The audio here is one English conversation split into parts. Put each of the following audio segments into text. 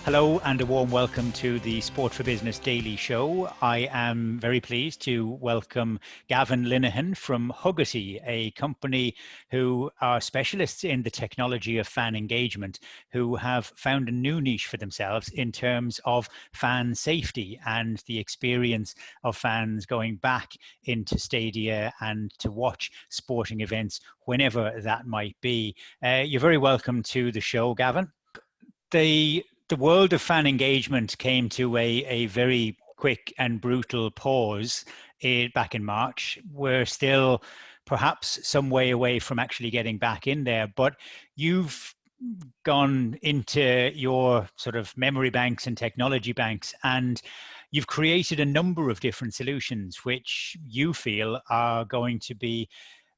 Hello and a warm welcome to the Sport for Business Daily Show. I am very pleased to welcome Gavin Linehan from Huggity, a company who are specialists in the technology of fan engagement, who have found a new niche for themselves in terms of fan safety and the experience of fans going back into Stadia and to watch sporting events whenever that might be. You're very welcome to the show, Gavin. The world of fan engagement came to a very quick and brutal pause back in March. We're still perhaps some way away from actually getting back in there, but you've gone into your sort of memory banks and technology banks, and you've created a number of different solutions which you feel are going to be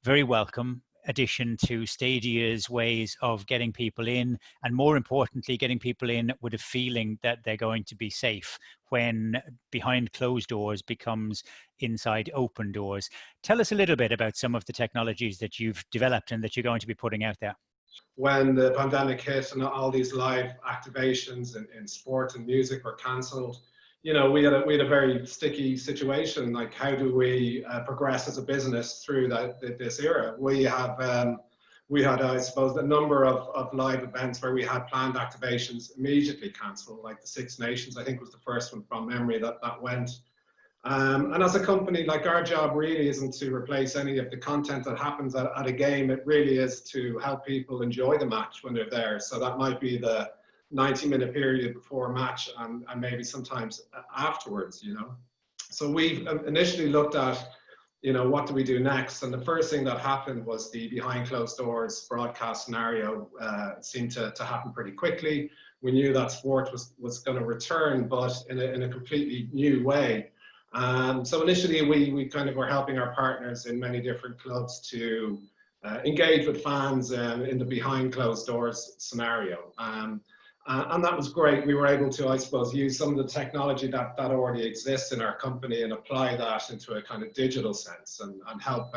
very welcome addition to Stadia's ways of getting people in, and more importantly, getting people in with a feeling that they're going to be safe when behind closed doors becomes inside open doors. Tell us a little bit about some of the technologies that you've developed and that you're going to be putting out there. When the pandemic hit and all these live activations in sport and music were cancelled, we had a very sticky situation. Like, how do we progress as a business through this era? We had, I suppose, a number of live events where we had planned activations immediately cancelled, like the Six Nations, I think was the first one from memory that went. And as a company, like, our job really isn't to replace any of the content that happens at a game. It really is to help people enjoy the match when they're there. So that might be the 90-minute period before a match and maybe sometimes afterwards, So we've initially looked at, what do we do next? And the first thing that happened was the behind closed doors broadcast scenario seemed to happen pretty quickly. We knew that sport was going to return, but in a completely new way. So initially we kind of were helping our partners in many different clubs to engage with fans in the behind closed doors scenario. And that was great. We were able to, I suppose, use some of the technology that already exists in our company and apply that into a kind of digital sense and help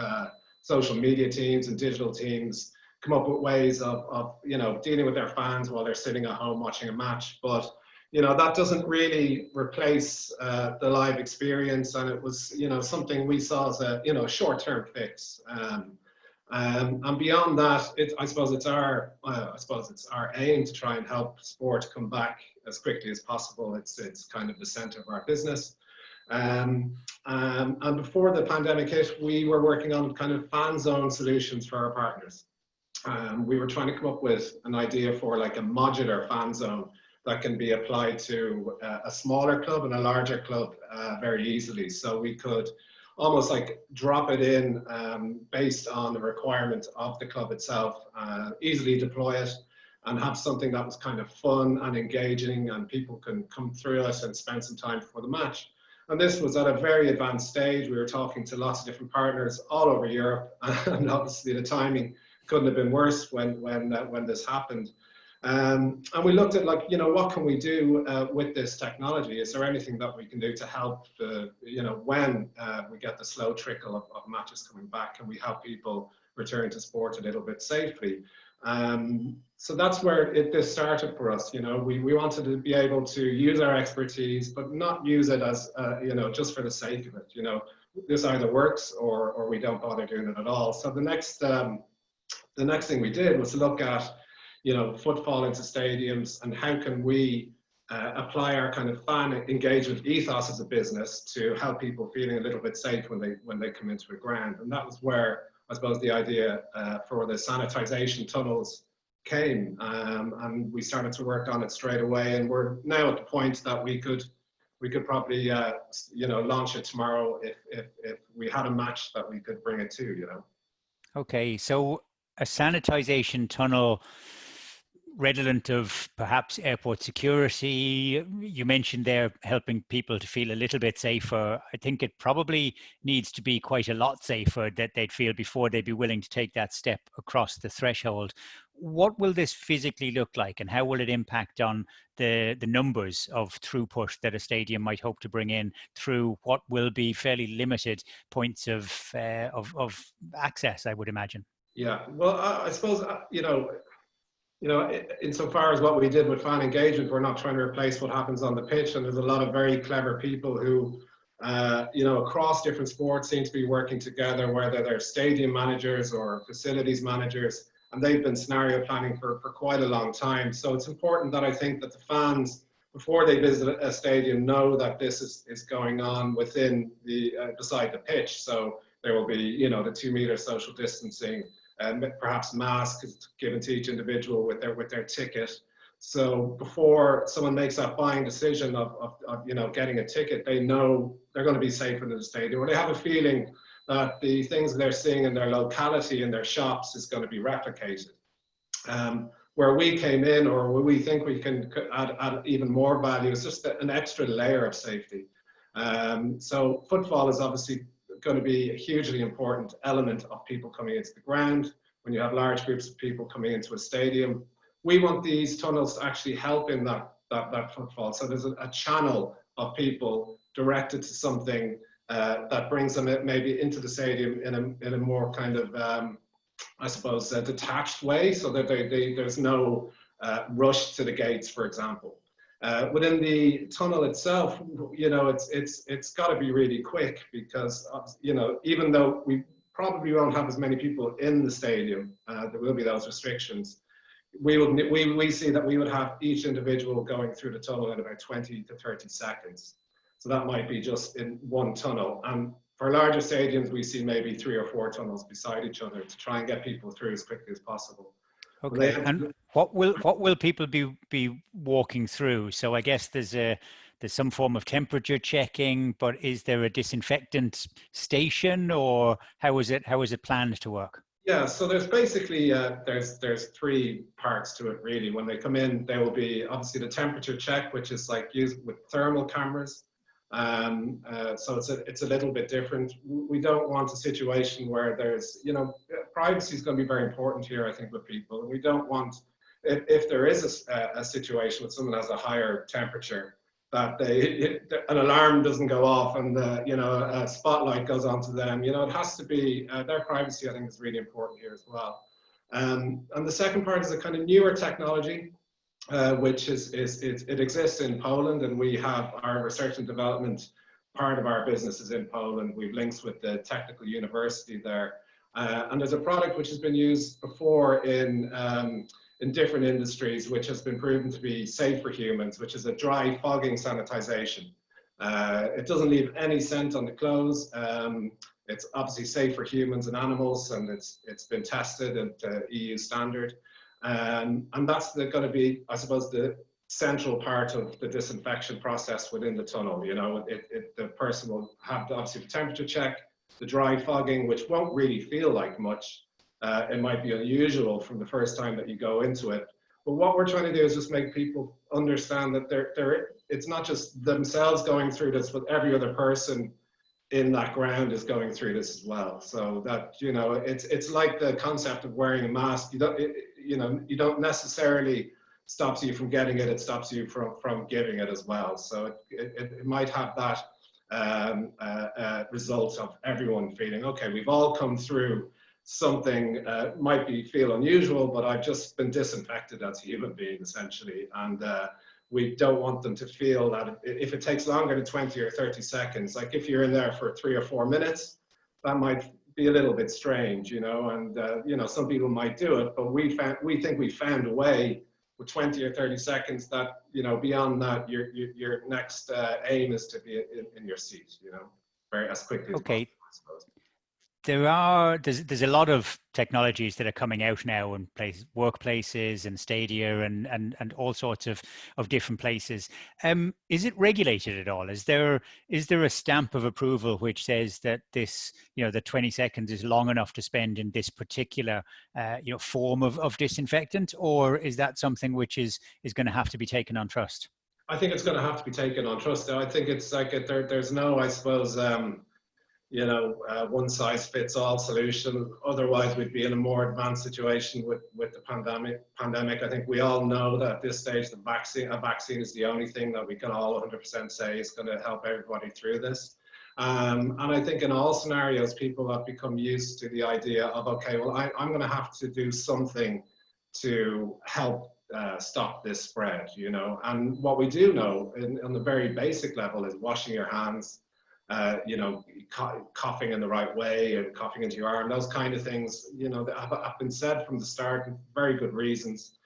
social media teams and digital teams come up with ways of dealing with their fans while they're sitting at home watching a match. But that doesn't really replace the live experience, and it was something we saw as a short-term fix. And beyond that, I suppose it's our aim to try and help sport come back as quickly as possible. It's kind of the center of our business. And before the pandemic hit, we were working on kind of fan zone solutions for our partners. We were trying to come up with an idea for like a modular fan zone that can be applied to a smaller club and a larger club very easily. So we could almost like drop it in based on the requirement of the club itself, easily deploy it and have something that was kind of fun and engaging, and people can come through us and spend some time before the match. And this was at a very advanced stage. We were talking to lots of different partners all over Europe, and obviously the timing couldn't have been worse when this happened. And we looked at, like, what can we do with this technology? Is there anything that we can do to help, when we get the slow trickle of matches coming back, and we help people return to sport a little bit safely? So that's where this started for us. We wanted to be able to use our expertise, but not use it as, just for the sake of it. This either works or we don't bother doing it at all. So the next thing we did was look at footfall into stadiums, and how can we apply our kind of fan engagement ethos as a business to help people feeling a little bit safe when they come into a ground. And that was where, I suppose, the idea for the sanitization tunnels came, and we started to work on it straight away. And we're now at the point that we could probably launch it tomorrow if we had a match that we could bring it to. Okay, so a sanitization tunnel, redolent of perhaps airport security. You mentioned there helping people to feel a little bit safer. I think it probably needs to be quite a lot safer that they'd feel before they'd be willing to take that step across the threshold. What will this physically look like, and how will it impact on the numbers of throughput that a stadium might hope to bring in through what will be fairly limited points of access, I would imagine? Yeah, well, I suppose, you know, insofar as what we did with fan engagement, we're not trying to replace what happens on the pitch. And there's a lot of very clever people who, you know, across different sports seem to be working together, whether they're stadium managers or facilities managers, and they've been scenario planning for quite a long time. So it's important that I think that the fans, before they visit a stadium, know that this is going on within the beside the pitch. So there will be, you know, the 2 meter social distancing, perhaps masks given to each individual with their ticket. So before someone makes that buying decision of you know, getting a ticket, they know they're going to be safer in the stadium, or they have a feeling that the things they're seeing in their locality, in their shops, is going to be replicated. Where we came in, or where we think we can add even more value, is just an extra layer of safety. So footfall is obviously going to be a hugely important element of people coming into the ground. When you have large groups of people coming into a stadium, we want these tunnels to actually help in that footfall. So there's a channel of people directed to something that brings them maybe into the stadium in a more kind of, I suppose, detached way, so that there's no rush to the gates, for example. Within the tunnel itself, you know, it's got to be really quick, because you know, even though we probably won't have as many people in the stadium, there will be those restrictions. We see that we would have each individual going through the tunnel in about 20 to 30 seconds. So that might be just in one tunnel. And for larger stadiums, we see maybe 3 or 4 tunnels beside each other to try and get people through as quickly as possible. Okay, and what will people be walking through? So I guess there's some form of temperature checking, but is there a disinfectant station, or how is it planned to work? Yeah, so there's basically there's 3 parts to it really. When they come in, there will be obviously the temperature check, which is like used with thermal cameras. So it's a little bit different. We don't want a situation where there's, you know, privacy is going to be very important here, I think, with people. We don't want, if there is a situation where someone has a higher temperature, that an alarm doesn't go off and you know, a spotlight goes onto them. You know, it has to be their privacy, I think, is really important here as well. And the second part is a kind of newer technology, which it exists in Poland, and we have our research and development part of our business is in Poland. We've links with the technical university there, and there's a product which has been used before in different industries, which has been proven to be safe for humans, which is a dry fogging sanitization. It doesn't leave any scent on the clothes. It's obviously safe for humans and animals, and it's been tested at the EU standard. And that's going to be, I suppose, the central part of the disinfection process within the tunnel. You know, the person will have obviously the temperature check, the dry fogging, which won't really feel like much. It might be unusual from the first time that you go into it. But what we're trying to do is just make people understand that it's not just themselves going through this, but every other person in that ground is going through this as well. So that, you know, it's like the concept of wearing a mask. You don't necessarily stops you from getting it. It stops you from giving it as well. So it might have that result of everyone feeling, okay, we've all come through something, might feel unusual, but I've just been disinfected as a human being, essentially. And we don't want them to feel that if it takes longer than 20 or 30 seconds, like if you're in there for 3 or 4 minutes, that might be a little bit strange, you know, and you know, some people might do it, but we think we found a way with 20 or 30 seconds that, you know, beyond that, your next aim is to be in your seat, you know, very as quickly as possible, I suppose. There's a lot of technologies that are coming out now in workplaces and Stadia and all sorts of different places. Is it regulated at all? Is there a stamp of approval which says that this, you know, the 20 seconds is long enough to spend in this particular form of disinfectant, or is that something which is going to have to be taken on trust? I think it's going to have to be taken on trust. I think it's like there's no, I suppose, one size fits all solution. Otherwise, we'd be in a more advanced situation with the pandemic. I think we all know that at this stage, a vaccine is the only thing that we can all 100% say is going to help everybody through this. And I think in all scenarios, people have become used to the idea of, okay, well, I'm going to have to do something to help stop this spread, you know. And what we do know on the very basic level is washing your hands, you know, coughing in the right way and coughing into your arm, those kind of things, you know, that have been said from the start, and very good reasons,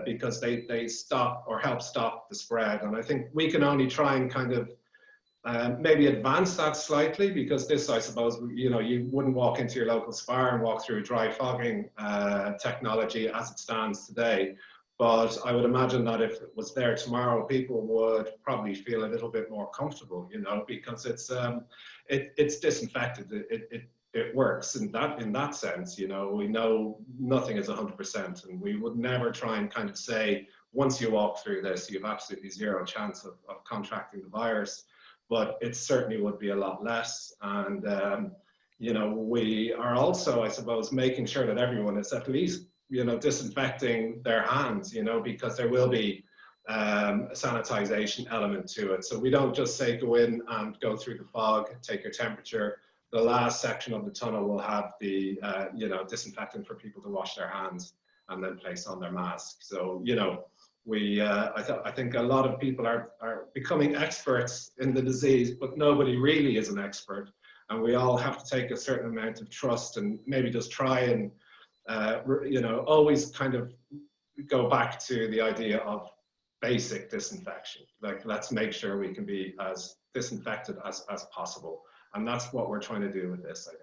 because they stop or help stop the spread. And I think we can only try and kind of maybe advance that slightly, because this, I suppose, you know, you wouldn't walk into your local spa and walk through dry fogging technology as it stands today. But I would imagine that if it was there tomorrow, people would probably feel a little bit more comfortable, you know, because it's disinfected. It works in that sense, you know. We know nothing is 100%, and we would never try and kind of say, once you walk through this, you have absolutely zero chance of contracting the virus. But it certainly would be a lot less. And you know, we are also, I suppose, making sure that everyone is at least, you know, disinfecting their hands, you know, because there will be a sanitization element to it. So we don't just say go in and go through the fog, take your temperature. The last section of the tunnel will have the you know, disinfectant for people to wash their hands and then place on their mask. So, you know, I think a lot of people are becoming experts in the disease, but nobody really is an expert. And we all have to take a certain amount of trust and maybe just try and, you know, always kind of go back to the idea of basic disinfection. Like, let's make sure we can be as disinfected as possible. And that's what we're trying to do with this, I think.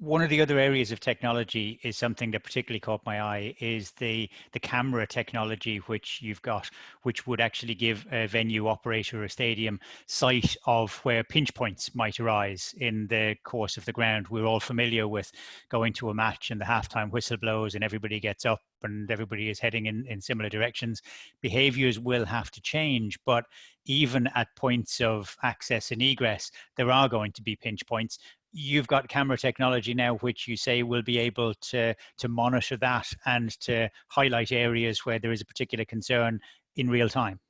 One of the other areas of technology is something that particularly caught my eye is the camera technology which you've got, which would actually give a venue operator or a stadium sight of where pinch points might arise in the course of the ground. We're all familiar with going to a match and the halftime whistle blows and everybody gets up and everybody is heading in similar directions. Behaviors will have to change, but even at points of access and egress, there are going to be pinch points. You've got camera technology now, which you say will be able to monitor that and to highlight areas where there is a particular concern in real time.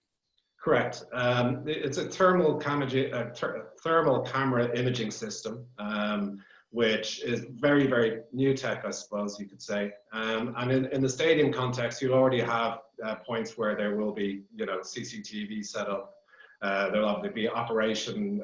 Correct. It's a thermal camera imaging system, which is very, very new tech, I suppose you could say. And in the stadium context, you already have points where there will be, you know, CCTV set up. There'll obviously be operation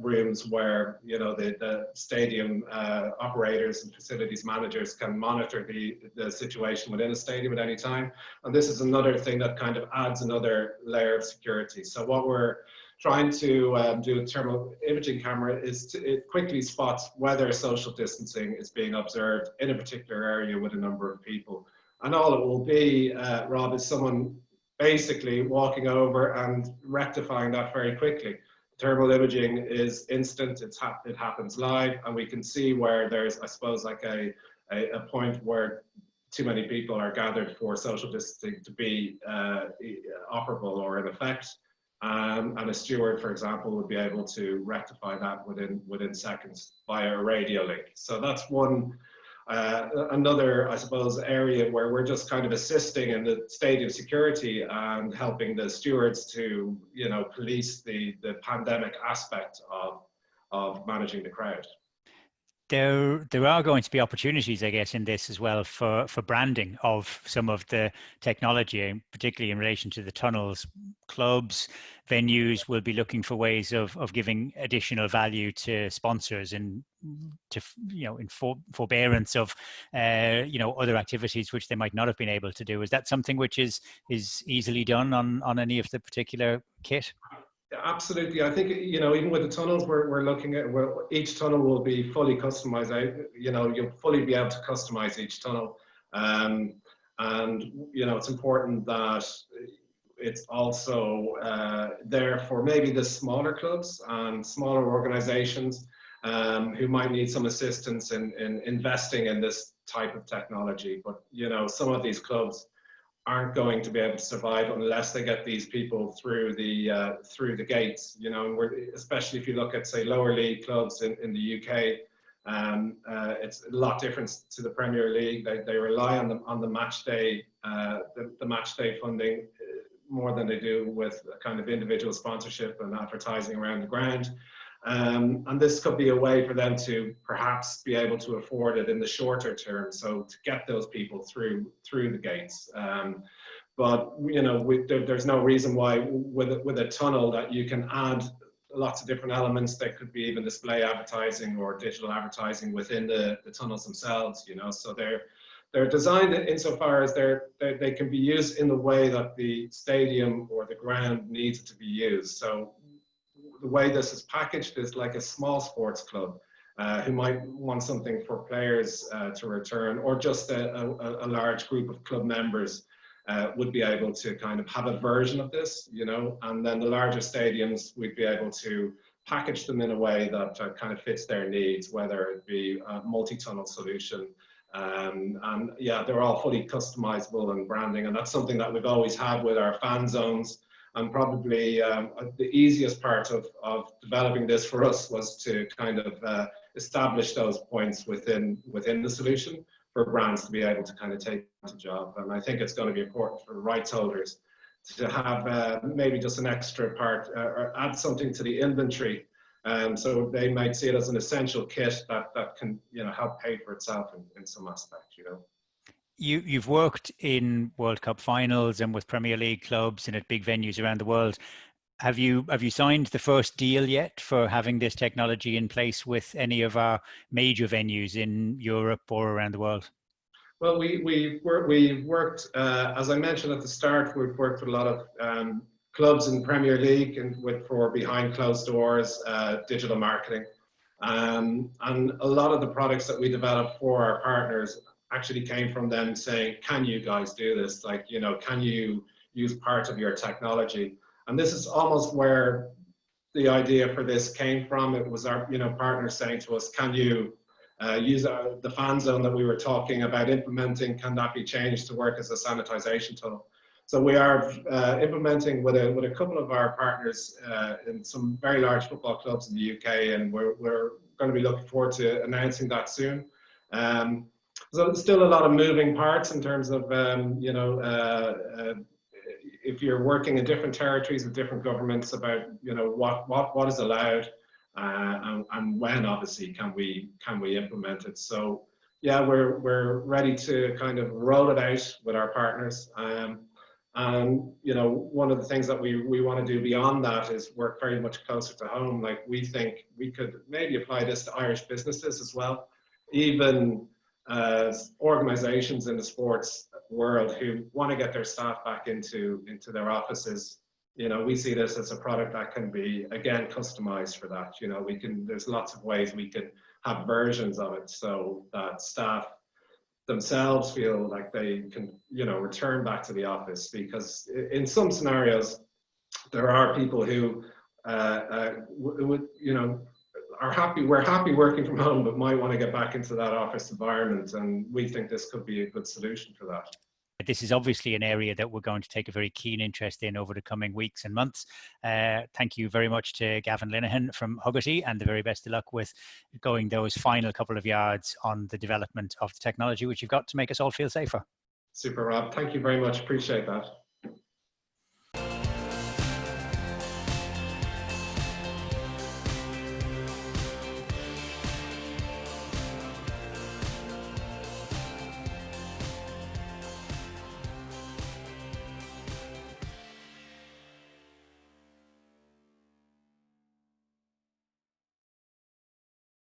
rooms where, you know, the stadium operators and facilities managers can monitor the situation within a stadium at any time. And this is another thing that kind of adds another layer of security. So what we're trying to do with thermal imaging camera is it quickly spots whether social distancing is being observed in a particular area with a number of people. And all it will be, Rob, is someone basically walking over and rectifying that very quickly. Thermal imaging is instant, it happens live, and we can see where there's, I suppose, like a point where too many people are gathered for social distancing to be operable or in effect. And a steward, for example, would be able to rectify that within seconds via a radio link. So that's one. Another, I suppose, area where we're just kind of assisting in the stadium security and helping the stewards to, you know, police the pandemic aspect of managing the crowd. There are going to be opportunities, I guess, in this as well for branding of some of the technology, particularly in relation to the tunnels. Clubs, venues will be looking for ways of giving additional value to sponsors and to, you know, in forbearance of, you know, other activities which they might not have been able to do. Is that something which is easily done on any of the particular kit? Absolutely. I think, you know, even with the tunnels, we're looking at where each tunnel will be fully customized. You know, you'll fully be able to customize each tunnel. And, you know, it's important that it's also there for maybe the smaller clubs and smaller organizations who might need some assistance in investing in this type of technology. But, you know, some of these clubs aren't going to be able to survive unless they get these people through the gates, you know. And especially if you look at, say, lower league clubs in the UK, it's a lot different to the Premier League. They rely on the match day, the match day funding more than they do with kind of individual sponsorship and advertising around the ground. And this could be a way for them to perhaps be able to afford it in the shorter term, so to get those people through the gates. But there's no reason why with a tunnel that you can add lots of different elements. There could be even display advertising or digital advertising within the tunnels themselves. So they're designed insofar as they can be used in the way that the stadium or the ground needs it to be used. So the way this is packaged is like a small sports club who might want something for players to return, or just a large group of club members would be able to kind of have a version of this, and then the larger stadiums, we'd be able to package them in a way that kind of fits their needs, whether it be a multi-tunnel solution. And yeah, they're all fully customizable and branding, and that's something that we've always had with our fan zones. And probably the easiest part of developing this for us was to kind of establish those points within the solution for brands to be able to kind of take the job. And I think it's going to be important for rights holders to have maybe just an extra part or add something to the inventory. So they might see it as an essential kit that can help pay for itself in some aspect. You've worked in World Cup finals and with Premier League clubs and at big venues around the world. Have you signed the first deal yet for having this technology in place with any of our major venues in Europe or around the world? Well, we've worked, as I mentioned at the start, we've worked with a lot of clubs in Premier League and for behind closed doors digital marketing, and a lot of the products that we developed for our partners actually came from them saying, "Can you guys do this? Like, can you use part of your technology?" And this is almost where the idea for this came from. It was our partners saying to us, "Can you use the fan zone that we were talking about implementing? Can that be changed to work as a sanitization tool?" So we are implementing with a couple of our partners in some very large football clubs in the UK, and we're going to be looking forward to announcing that soon. So there's still a lot of moving parts in terms of if you're working in different territories with different governments about what is allowed and when obviously can we implement it. So yeah, we're ready to kind of roll it out with our partners. And one of the things that we want to do beyond that is work very much closer to home. Like, we think we could maybe apply this to Irish businesses as well, even organizations in the sports world who want to get their staff back into their offices. We see this as a product that can be, again, customized for that. There's lots of ways we can have versions of it so that staff themselves feel like they can, return back to the office, because in some scenarios, there are people who would, we're happy working from home, but might want to get back into that office environment. And we think this could be a good solution for that. This is obviously an area that we're going to take a very keen interest in over the coming weeks and months. Thank you very much to Gavin Linehan from Huggity, and the very best of luck with going those final couple of yards on the development of the technology, which you've got to make us all feel safer. Super, Rob. Thank you very much. Appreciate that.